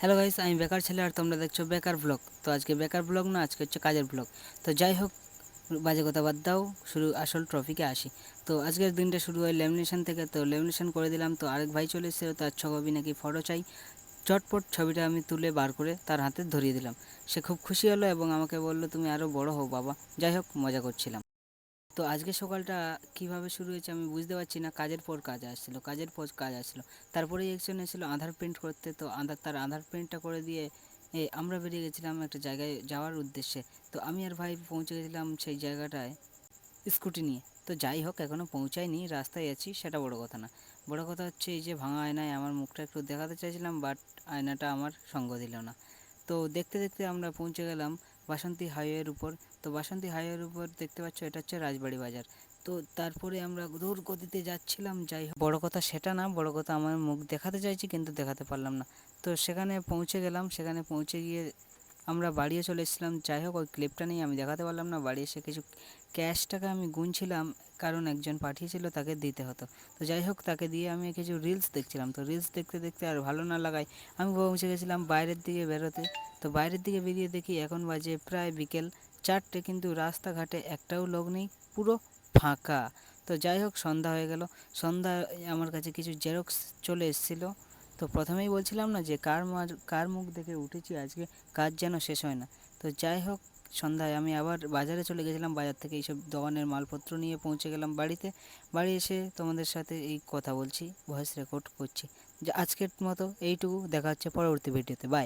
Hello guys, আমি বেকার ছেলে আর তোমরা দেখছো বেকার ব্লগ। তো আজকে বেকার ব্লগ না, আজকে হচ্ছে কাজের ব্লগ। তো যাই হোক, বাজে কথা বাদ দাও, শুরু আসল ট্রফিকে আসি। তো আজকের দিনটা শুরু হয় লেমিনেশন থেকে। তো লেমিনেশন করে দিলাম, তো আরেক ভাই চলে এসেছিল, তার ছবি নাকি ফটো চাই। চটপট ছবিটা আমি তুলে বার করে তার হাতে ধরিয়ে দিলাম। সে খুব খুশি হলো এবং আমাকে বলল, তুমি আরও বড় হও বাবা। যাই হোক, মজা করছিলাম। তো আজকে সকালটা কিভাবে শুরু হয়েছে আমি বুঝতে পারছি না। কাজের পর কাজ আসছিলো, কাজের পর কাজ আসছিলো। তারপরে একজন এসেছিলো আধার প্রিন্ট করতে। তো তার আধার প্রিন্টটা করে দিয়ে আমরা বেরিয়ে গেছিলাম একটা জায়গায় যাওয়ার উদ্দেশ্যে। তো আমি আর ভাই পৌঁছে গেছিলাম সেই জায়গাটায় স্কুটি নিয়ে। তো যাই হোক, এখনও পৌঁছাইনি, রাস্তায় আছি, সেটা বড় কথা না। বড় কথা হচ্ছে এই যে ভাঙা আয়নায় আমার মুখটা একটু দেখাতে চাইছিলাম, বাট আয়নাটা আমার সঙ্গ দিল না। তো দেখতে দেখতে আমরা পৌঁছে গেলাম বাসন্তী হাইওয়ের উপর। তো বাসন্তী হাইওয়ের উপর দেখতে পাচ্ছ, এটা হচ্ছে রাজবাড়ি বাজার। তো তারপরে আমরা দূর গতিতে যাচ্ছিলাম। যাই হোক, বড় কথা সেটা না, বড় কথা আমার মুখ দেখাতে চাইছি কিন্তু দেখাতে পারলাম না। তো সেখানে পৌঁছে গেলাম, সেখানে পৌঁছে গিয়ে আমরা বাড়িও চলে এসেছিলাম। যাই হোক, ওই ক্লিপটা নিয়ে আমি দেখাতে পারলাম না। বাড়ি এসে কিছু ক্যাশ টাকা আমি গুনছিলাম, কারণ একজন পাঠিয়েছিল, তাকে দিতে হতো। তো যাই হোক, তাকে দিয়ে আমি কিছু রিলস দেখছিলাম। তো রিলস দেখতে দেখতে আর ভালো না লাগায় আমি পৌঁছে গেছিলাম বাইরের দিকে বেরোতে। তো বাইরের দিকে বেরিয়ে দেখি এখন বাজে প্রায় বিকেল 4টে, কিন্তু রাস্তাঘাটে একটাও লোক নেই, পুরো ফাঁকা। তো যাই হোক, সন্ধ্যা হয়ে গেল। সন্ধ্যায় আমার কাছে কিছু জেরক্স চলে এসেছিলো। তো প্রথমেই বলছিলাম না যে কার মুখ দেখে উঠেছি আজকে, কাজ যেন শেষ হয় না। তো যাই হোক, সন্ধ্যায় আমি আবার বাজারে চলে গেছিলাম। বাজার থেকে এইসব দোকানের মালপত্র নিয়ে পৌঁছে গেলাম বাড়িতে। বাড়ি এসে তোমাদের সাথে এই কথা বলছি, ভয়েস রেকর্ড করছি। যে আজকের মতো এইটুকু, দেখা হচ্ছে পরবর্তী ভিডিওতে। বাই।